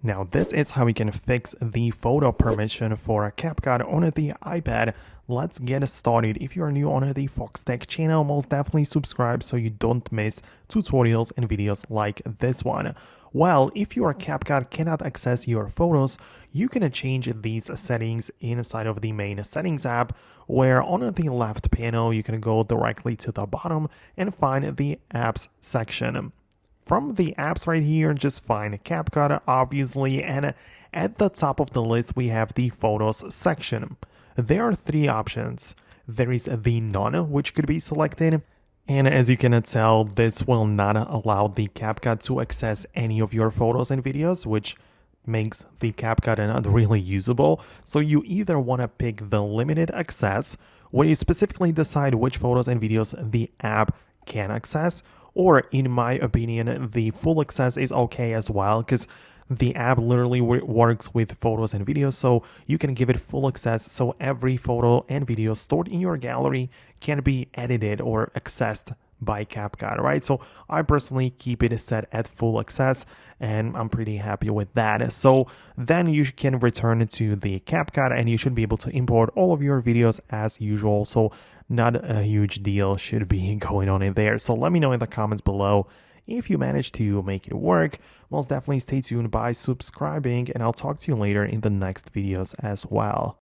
Now this is how we can fix the photo permission for a Capcut on the iPad. Let's get started. If you are new on the Foxtecc channel, most definitely subscribe so you don't miss tutorials and videos like this one. Well, if your Capcut cannot access your photos, you can change these settings inside of the main settings app, where on the left panel you can go directly to the bottom and find the apps section. From the apps right here, just find Capcut, obviously, and at the top of the list we have the Photos section. There are three options. There is the None, which could be selected, and as you can tell, this will not allow the Capcut to access any of your photos and videos, which makes the Capcut not really usable. So you either want to pick the Limited Access, where you specifically decide which photos and videos the app can access, or in my opinion, the Full Access is okay as well, because the app literally works with photos and videos, so you can give it full access so every photo and video stored in your gallery can be edited or accessed by Capcut, right? So I personally keep it set at full access and I'm pretty happy with that. So then you can return to the Capcut and you should be able to import all of your videos as usual. So not a huge deal should be going on in there. So let me know in the comments below if you manage to make it work. Most definitely stay tuned by subscribing, and I'll talk to you later in the next videos as well.